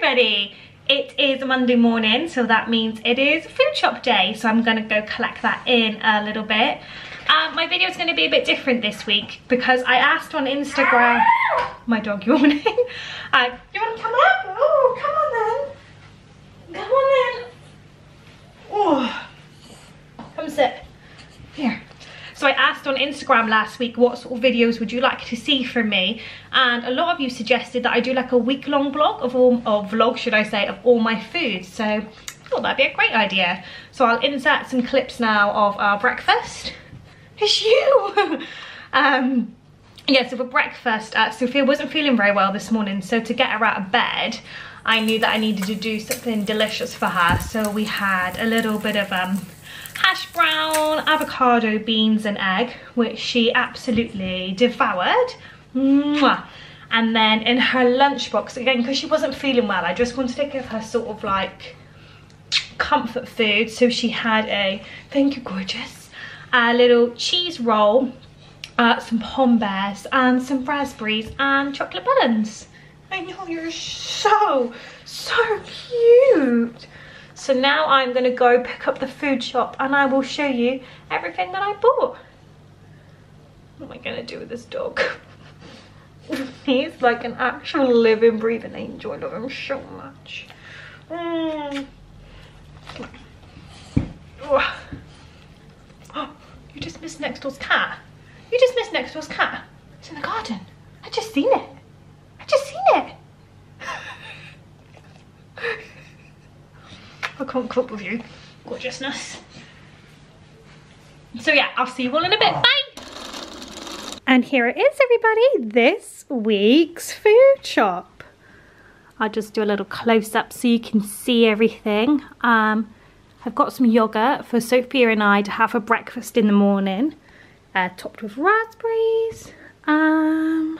everybody. It is Monday morning, so that means it is food shop day. So I'm gonna go collect that in a little bit. My video is gonna be a bit different this week because I asked on Instagram. My dog yawning. You wanna come up? Oh, come on then. Come on then. Oh, come sit. Here. So I asked on Instagram last week what sort of videos would you like to see from me, and a lot of you suggested that I do like a week-long vlog of all my foods. So I thought that'd be a great idea. So I'll insert some clips now of our breakfast. It's you. Yeah, so for breakfast, Sophia wasn't feeling very well this morning, so to get her out of bed, I knew that I needed to do something delicious for her. So we had a little bit of hash brown, avocado, beans and egg, which she absolutely devoured. Mwah. And then in her lunchbox, again, because she wasn't feeling well, I just wanted to give her sort of like comfort food. So she had a, thank you gorgeous, a little cheese roll, some pom bears and some raspberries and chocolate buns. I know, you're so cute. So now I'm gonna go pick up the food shop and I will show you everything that I bought. What am I gonna do with this dog? He's like an actual living, breathing angel. I love him so much. Oh, you just missed next door's cat. You just missed next door's cat. It's in the garden. I just seen it. I just seen it. I can't cope with you, gorgeousness. So yeah, I'll see you all in a bit, bye! And here it is, everybody, this week's food shop. I'll just do a little close-up so you can see everything. I've got some yogurt for Sophia and I to have for breakfast in the morning, topped with raspberries. Oh,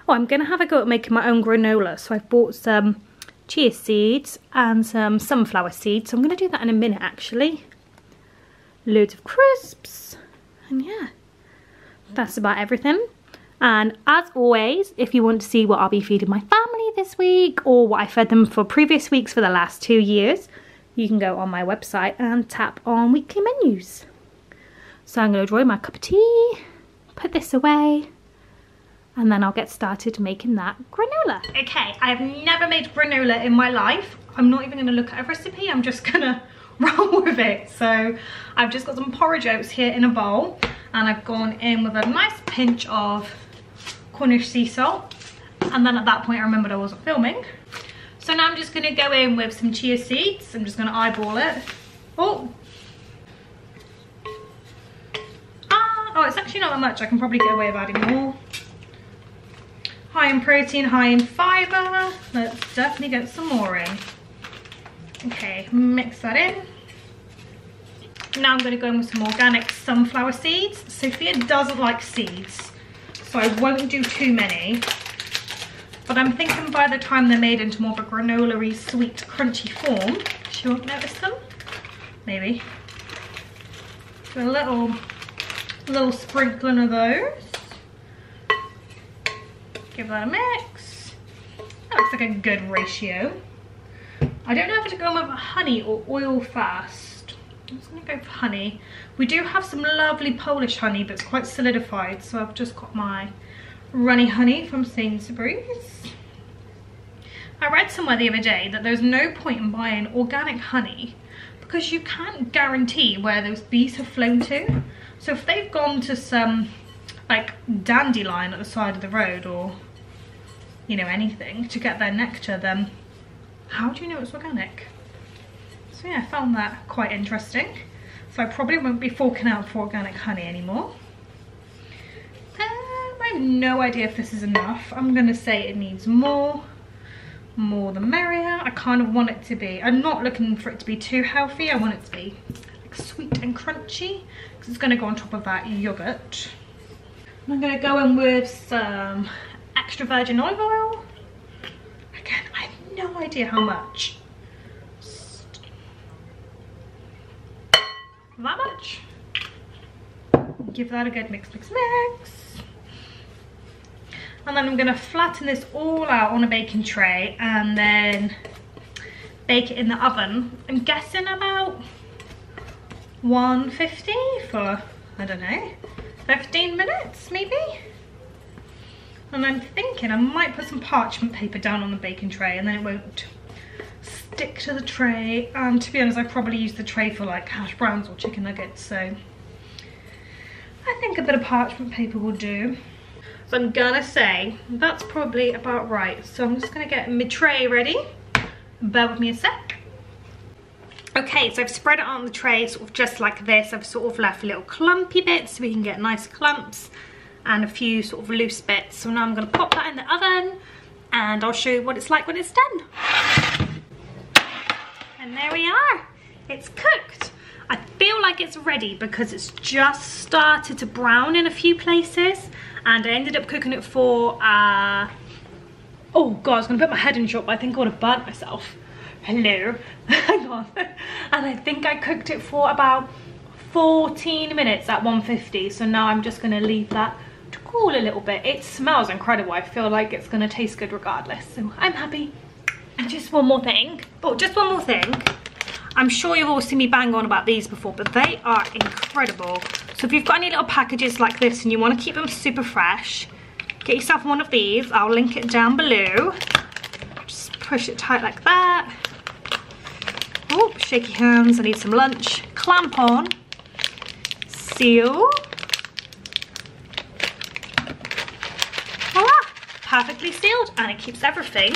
I'm gonna have a go at making my own granola, so I've bought some chia seeds and some sunflower seeds, so I'm going to do that in a minute actually. Loads of crisps, and yeah, that's about everything. And as always, if you want to see what I'll be feeding my family this week or what I fed them for previous weeks for the last 2 years, you can go on my website and tap on weekly menus. So I'm going to draw my cup of tea, put this away, and then I'll get started making that granola. Okay, I've never made granola in my life. I'm not even gonna look at a recipe, I'm just gonna roll with it. So I've just got some porridge oats here in a bowl, and I've gone in with a nice pinch of Cornish sea salt. And then at that point I remembered I wasn't filming. So now I'm just gonna go in with some chia seeds. I'm just gonna eyeball it. Oh, it's actually not that much. I can probably get away with adding more. High in protein, high in fibre. Let's definitely get some more in. Okay, mix that in. Now I'm going to go in with some organic sunflower seeds. Sophia doesn't like seeds, so I won't do too many. But I'm thinking by the time they're made into more of a granola-y, sweet, crunchy form, she won't notice them. Maybe. So a little sprinkling of those. Give that a mix. That looks like a good ratio. I don't know if to go with honey or oil first. I'm just gonna go for honey. We do have some lovely Polish honey, but it's quite solidified, so I've just got my runny honey from Sainsbury's. I read somewhere the other day that there's no point in buying organic honey because you can't guarantee where those bees have flown to. So if they've gone to some like dandelion at the side of the road, or you know, anything to get their nectar, then how do you know it's organic? So yeah, I found that quite interesting. So I probably won't be forking out for organic honey anymore. I have no idea if this is enough. I'm gonna say it needs more the merrier. I kind of want it to be, I'm not looking for it to be too healthy. I want it to be like sweet and crunchy because it's gonna go on top of that yogurt. I'm going to go in with some extra virgin olive oil. Again, I have no idea how much. That much. Give that a good mix. And then I'm gonna flatten this all out on a baking tray and then bake it in the oven. I'm guessing about 150 for, I don't know, 15 minutes maybe. And I'm thinking I might put some parchment paper down on the baking tray and then it won't stick to the tray. And to be honest, I probably use the tray for like hash browns or chicken nuggets, so I think a bit of parchment paper will do. So I'm gonna say that's probably about right. So I'm just gonna get my tray ready. Bear with me a sec. Okay, so I've spread it on the tray sort of just like this. I've sort of left little clumpy bits so we can get nice clumps and a few sort of loose bits. So now I'm gonna pop that in the oven and I'll show you what it's like when it's done. And there we are, it's cooked. I feel like it's ready because it's just started to brown in a few places, and I ended up cooking it for, oh God, I was gonna put my head in shot, but I think I would have burnt myself. Hello, hang on. And I think I cooked it for about 14 minutes at 150, so now I'm just gonna leave that to cool a little bit. It smells incredible. I feel like it's gonna taste good regardless, so I'm happy. And just one more thing, I'm sure you've all seen me bang on about these before, but they are incredible. So if you've got any little packages like this and you want to keep them super fresh, get yourself one of these. I'll link it down below. Just push it tight like that. Oh, shaky hands, I need some lunch. Clamp on, seal. Voila, perfectly sealed, and it keeps everything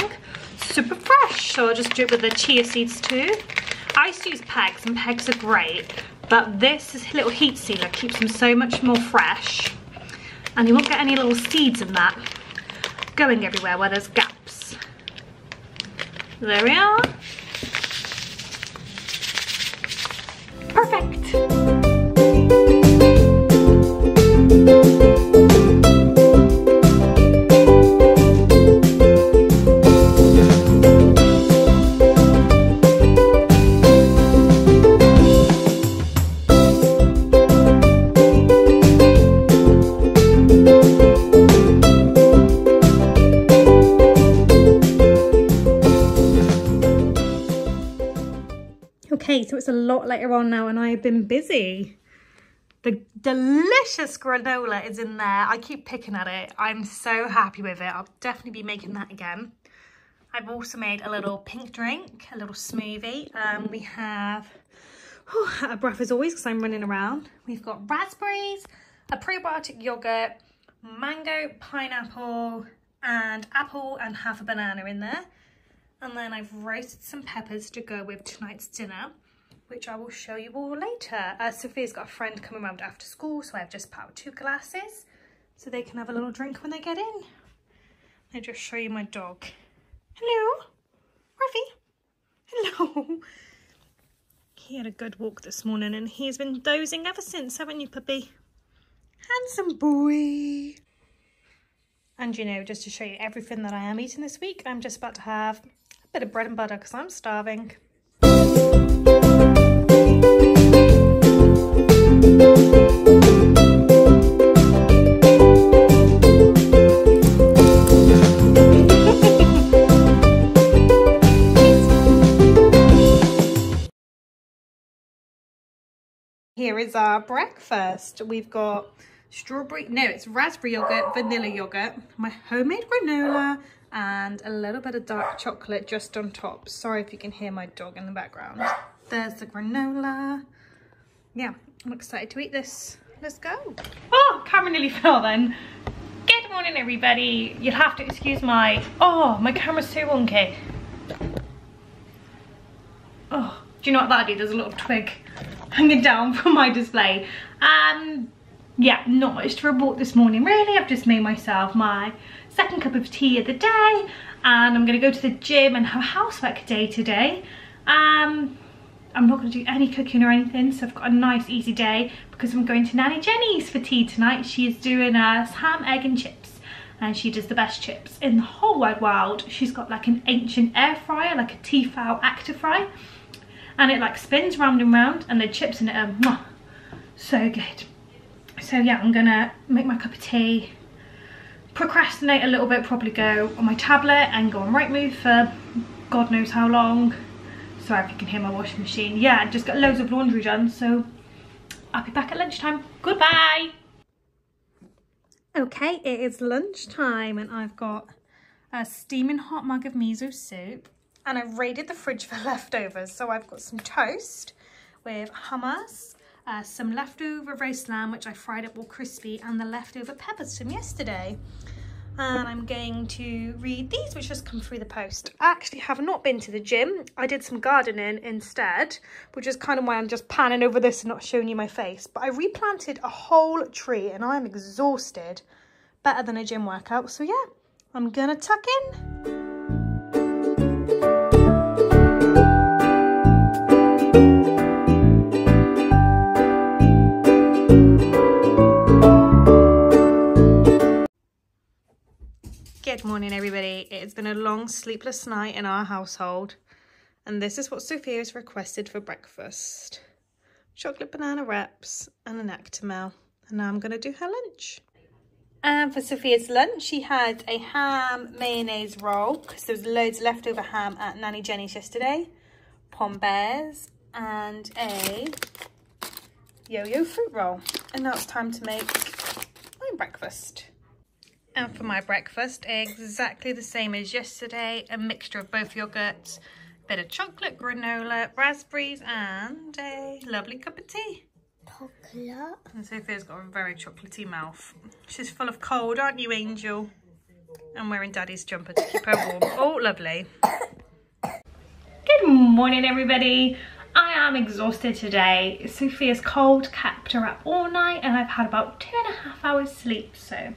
super fresh. So I'll just do it with the chia seeds too. I used to use pegs, and pegs are great, but this little heat sealer keeps them so much more fresh, and you won't get any little seeds in that going everywhere where there's gaps. There we are. Perfect. Okay, so it's a lot later on now and I have been busy. The delicious granola is in there. I keep picking at it. I'm so happy with it. I'll definitely be making that again. I've also made a little pink drink, a little smoothie. We have, out of breath as always because I'm running around. We've got raspberries, a probiotic yogurt, mango, pineapple, and apple and half a banana in there. And then I've roasted some peppers to go with tonight's dinner, which I will show you all later. Sophia's got a friend coming around after school, so I've just put out 2 glasses so they can have a little drink when they get in. I'll just show you my dog. Hello, Ruffy. Hello. He had a good walk this morning and he's been dozing ever since, haven't you, puppy? Handsome boy. And you know, just to show you everything that I am eating this week, I'm just about to have a bit of bread and butter because I'm starving. Here is our breakfast. We've got it's raspberry yogurt, vanilla yogurt, my homemade granola, and a little bit of dark chocolate just on top. Sorry if you can hear my dog in the background. There's the granola. Yeah, I'm excited to eat this. Let's go. Oh, camera nearly fell then. Good morning, everybody. You'll have to excuse my camera's so wonky. Oh, do you know what that did? There's a little twig hanging down from my display. Yeah, not much to report this morning really. I've just made myself my second cup of tea of the day and I'm gonna go to the gym and have a housework day today. I'm not gonna do any cooking or anything, so I've got a nice easy day because I'm going to Nanny Jenny's for tea tonight. She is doing ham, egg and chips, and she does the best chips in the whole wide world. She's got like an ancient air fryer, like a Tefal Actifry, and it like spins round and round and the chips in it are so good. So yeah, I'm gonna make my cup of tea, procrastinate a little bit, probably go on my tablet and go on Rightmove for God knows how long. Sorry if you can hear my washing machine. Yeah, just got loads of laundry done, so I'll be back at lunchtime. Goodbye. Okay, it is lunchtime and I've got a steaming hot mug of miso soup and I've raided the fridge for leftovers. So I've got some toast with hummus, some leftover roast lamb which I fried up all crispy, and the leftover peppers from yesterday. And I'm going to read these which just come through the post. I actually have not been to the gym. I did some gardening instead, which is kind of why I'm just panning over this and not showing you my face. But I replanted a whole tree and I'm exhausted. Better than a gym workout. So yeah, I'm gonna tuck in. Good morning everybody. It's been a long sleepless night in our household and this is what Sophia has requested for breakfast. Chocolate banana wraps and an Actimel, and now I'm going to do her lunch. And for Sophia's lunch she had a ham mayonnaise roll because there was loads of leftover ham at Nanny Jenny's yesterday, Pom Bears, and a yo-yo fruit roll. And now it's time to make my breakfast. And for my breakfast, exactly the same as yesterday, a mixture of both yogurts, a bit of chocolate, granola, raspberries, and a lovely cup of tea. Chocolate. And Sophia's got a very chocolatey mouth. She's full of cold, aren't you, Angel? I'm wearing Daddy's jumper to keep her warm. Oh, lovely. Good morning, everybody. I am exhausted today. Sophia's cold kept her up all night, and I've had about 2.5 hours sleep, so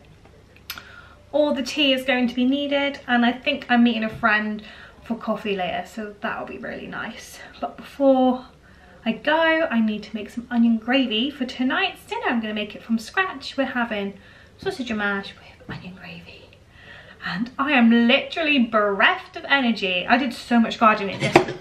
all the tea is going to be needed, and I think I'm meeting a friend for coffee later, so that'll be really nice. But before I go, I need to make some onion gravy for tonight's dinner. I'm going to make it from scratch. We're having sausage and mash with onion gravy. And I am literally bereft of energy. I did so much gardening yesterday.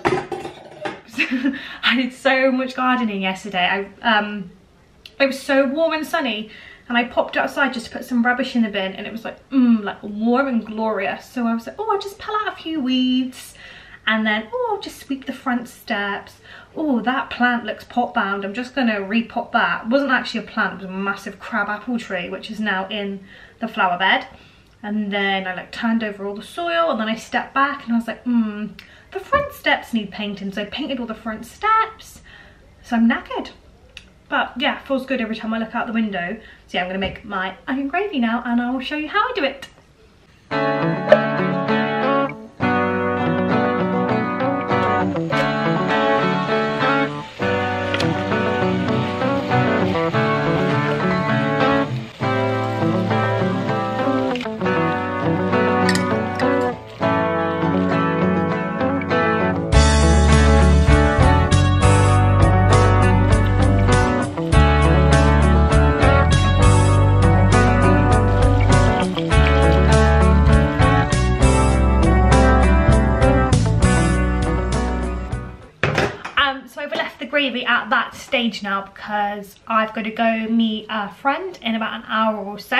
I did so much gardening yesterday. It was so warm and sunny. And I popped outside just to put some rubbish in the bin, and it was like warm and glorious. So I was like, oh, I'll just pull out a few weeds, and then, oh, I'll just sweep the front steps. Oh, that plant looks pot bound. I'm just gonna repot that. It wasn't actually a plant, it was a massive crabapple tree, which is now in the flower bed. And then I like turned over all the soil, and then I stepped back and I was like, the front steps need painting. So I painted all the front steps. So I'm knackered. But yeah, it feels good every time I look out the window. So yeah, I'm gonna make my onion gravy now and I will show you how I do it. At that stage now because I've got to go meet a friend in about an hour or so.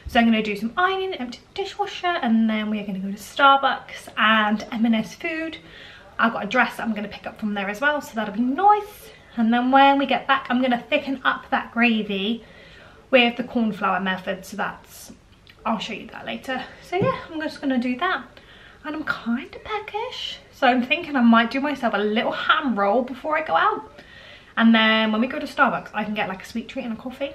So I'm going to do some ironing, empty the dishwasher, and then we are going to go to Starbucks and M&S Food. I've got a dress that I'm going to pick up from there as well, so that'll be nice. And then when we get back, I'm going to thicken up that gravy with the cornflour method. So that's, I'll show you that later. So yeah, I'm just going to do that. And I'm kind of peckish, so I'm thinking I might do myself a little ham roll before I go out. And then when we go to Starbucks, I can get like a sweet treat and a coffee.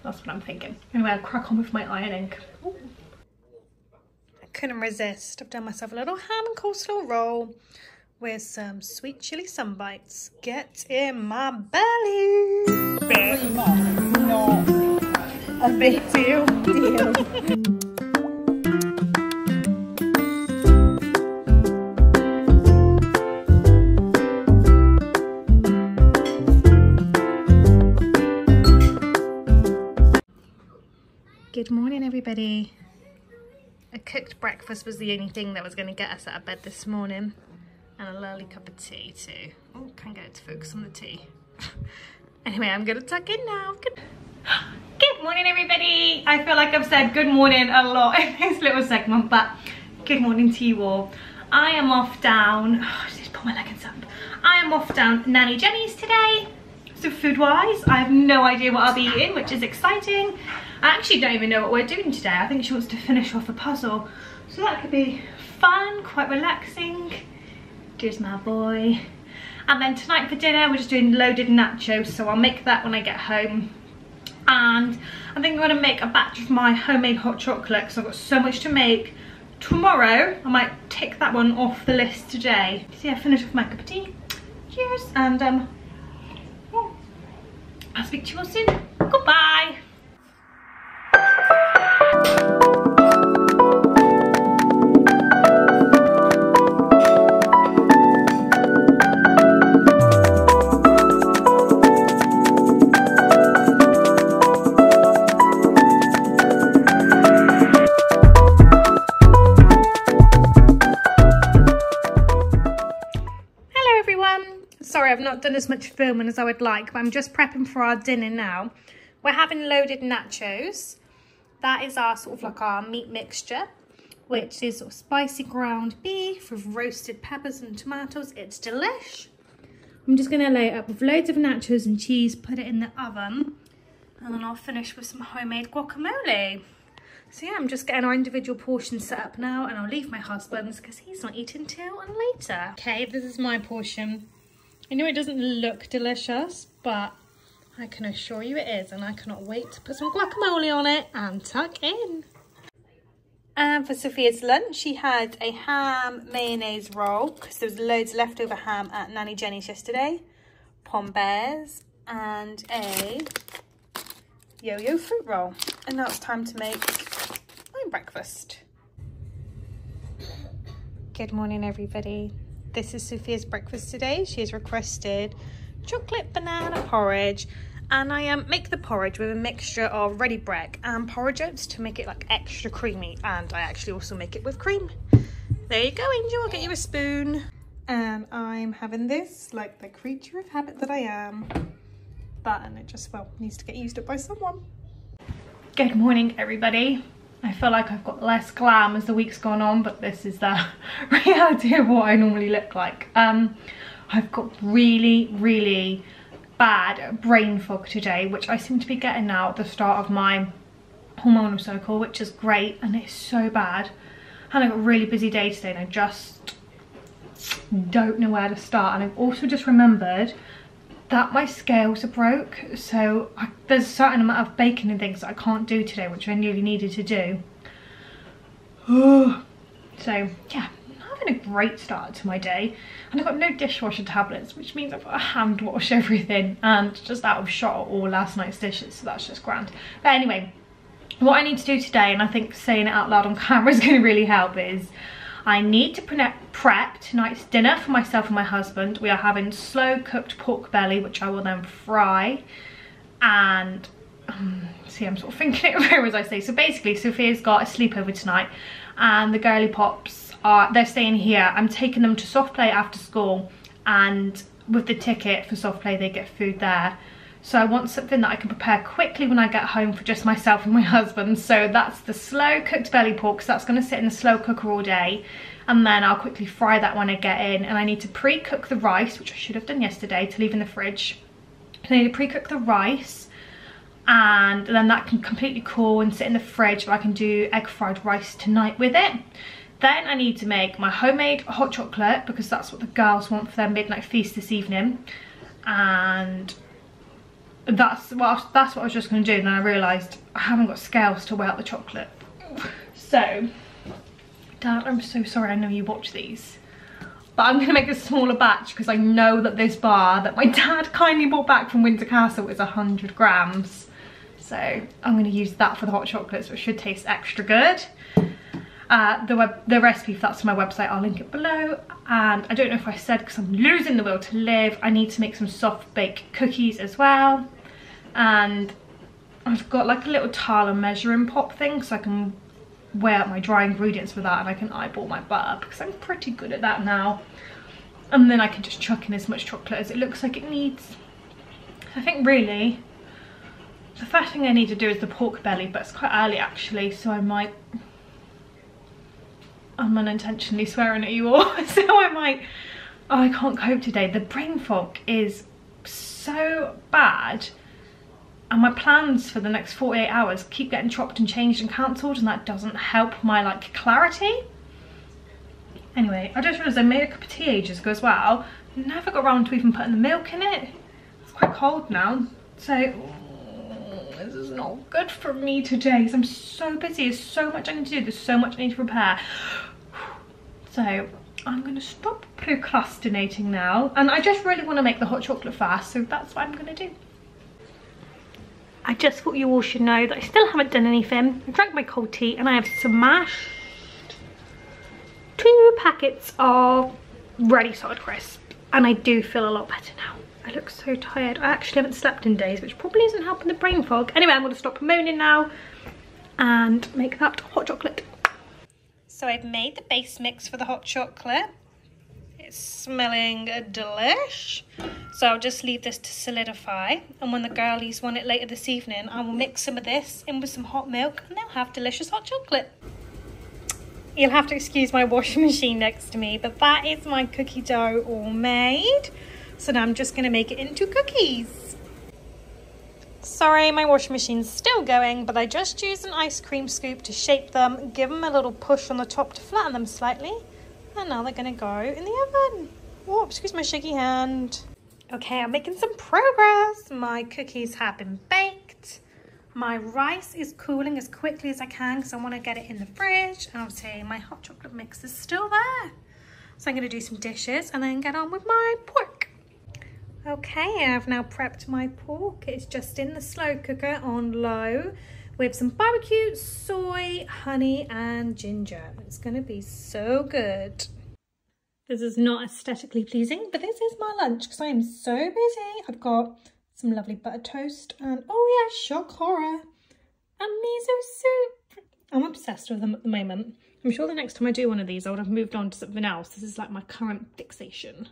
That's what I'm thinking. Anyway, I'll crack on with my ironing. Ooh. I couldn't resist. I've done myself a little ham and coleslaw roll with some sweet chili sunbites. Get in my belly. Not a big deal. Good morning, everybody. A cooked breakfast was the only thing that was going to get us out of bed this morning, and a lovely cup of tea too. Oh, can't get it to focus on the tea. Anyway, I'm going to tuck in now. Good. Good morning, everybody. I feel like I've said good morning a lot in this little segment, but good morning to you all. I am off down, just put my leggings up. I am off down Nanny Jenny's today. So food-wise, I have no idea what I'll be eating, which is exciting. I actually don't even know what we're doing today. I think she wants to finish off a puzzle. So that could be fun, quite relaxing. There's my boy. And then tonight for dinner, we're just doing loaded nachos. So I'll make that when I get home. And I think I'm gonna make a batch of my homemade hot chocolate because I've got so much to make. Tomorrow, I might tick that one off the list today. So yeah, finish off my cup of tea. Cheers, and yeah. I'll speak to you all soon. Goodbye. Sorry, I've not done as much filming as I would like, but I'm just prepping for our dinner now. We're having loaded nachos. That is our sort of like our meat mixture, which is sort of spicy ground beef with roasted peppers and tomatoes. It's delish. I'm just going to lay it up with loads of nachos and cheese, put it in the oven, and then I'll finish with some homemade guacamole. So yeah, I'm just getting our individual portions set up now, and I'll leave my husband's because he's not eating till later. Okay, this is my portion. I know it doesn't look delicious, but I can assure you it is, and I cannot wait to put some guacamole on it and tuck in. And for Sophia's lunch, she had a ham mayonnaise roll because there was loads of leftover ham at Nanny Jenny's yesterday, pommes, and a yo-yo fruit roll. And now it's time to make my breakfast. Good morning, everybody. This is Sophia's breakfast today. She has requested chocolate banana porridge, and I make the porridge with a mixture of ready bread and porridge oats to make it like extra creamy, and I actually also make it with cream. There you go, Angel, I'll get you a spoon. And I'm having this like the creature of habit that I am, and it just, well, needs to get used up by someone. Good morning, everybody. I feel like I've got less glam as the week's gone on, but this is the reality of what I normally look like. I've got really bad brain fog today, which I seem to be getting now at the start of my hormonal cycle, which is great, and it's so bad. And I've got a really busy day today, and I just don't know where to start. And I've also just remembered that my scales are broke, so there's a certain amount of baking and things that I can't do today, which I really needed to do. So yeah, I'm having a great start to my day, and I've got no dishwasher tablets, which means I've got to hand wash everything, and just out of shot of all last night's dishes, so that's just grand. But anyway, what I need to do today, and I think saying it out loud on camera is going to really help, is I need to prep tonight's dinner for myself and my husband. We are having slow cooked pork belly, which I will then fry. And see, I'm sort of thinking it through as I say. So basically, Sophia's got a sleepover tonight, and the girly pops they're staying here. I'm taking them to soft play after school, and with the ticket for soft play they get food there. So I want something that I can prepare quickly when I get home for just myself and my husband. So that's the slow cooked belly pork, so that's going to sit in the slow cooker all day, and then I'll quickly fry that when I get in. And I need to pre-cook the rice, which I should have done yesterday to leave in the fridge. So I need to pre-cook the rice, and then that can completely cool and sit in the fridge, but I can do egg fried rice tonight with it. Then I need to make my homemade hot chocolate because that's what the girls want for their midnight feast this evening. And that's what I was just going to do, and then I realised I haven't got scales to weigh out the chocolate. So, Dad, I'm so sorry, I know you watch these, but I'm going to make a smaller batch because I know that this bar that my dad kindly bought back from Windsor Castle is 100 grams. So I'm going to use that for the hot chocolates, which should taste extra good. The recipe for that's on my website, I'll link it below. And I don't know if I said, because I'm losing the will to live, I need to make some soft baked cookies as well. And I've got like a little Tala measuring pot thing, so I can weigh out my dry ingredients for that, and I can eyeball my butter because I'm pretty good at that now. And then I can just chuck in as much chocolate as it looks like it needs. I think really The first thing I need to do is the pork belly, but it's quite early actually, so I'm unintentionally swearing at you all. So oh, I can't cope today. The brain fog is so bad, and my plans for the next 48 hours keep getting chopped and changed and cancelled, and that doesn't help my like clarity. Anyway, I just realised I made a cup of tea ages ago as well. Never got around to even putting the milk in it. It's quite cold now, so this is not good for me today because I'm so busy. There's so much I need to do. There's so much I need to prepare. So I'm going to stop procrastinating now, and I just really want to make the hot chocolate fast, so that's what I'm going to do. I just thought you all should know that I still haven't done anything. I drank my cold tea and I have smashed 2 packets of Ready Solid Crisp, and I do feel a lot better now. I look so tired. I actually haven't slept in days, which probably isn't helping the brain fog. Anyway, I'm going to stop moaning now and make that hot chocolate. So I've made the base mix for the hot chocolate. It's smelling delish. So I'll just leave this to solidify, and when the girlies want it later this evening, I will mix some of this in with some hot milk and they'll have delicious hot chocolate. You'll have to excuse my washing machine next to me, but that is my cookie dough all made. So now I'm just going to make it into cookies. Sorry, my washing machine's still going, but I just used an ice cream scoop to shape them, give them a little push on the top to flatten them slightly, and now they're going to go in the oven. Oh, excuse my shaky hand. Okay, I'm making some progress. My cookies have been baked. My rice is cooling as quickly as I can because I want to get it in the fridge. And I'll say my hot chocolate mix is still there. So I'm going to do some dishes and then get on with my pork. Okay, I've now prepped my pork. It's just in the slow cooker on low with some barbecue, soy, honey and ginger. It's going to be so good. This is not aesthetically pleasing, but this is my lunch because I am so busy. I've got some lovely butter toast and, oh yeah, shock horror, and miso soup. I'm obsessed with them at the moment. I'm sure the next time I do one of these, I would have moved on to something else. This is like my current fixation.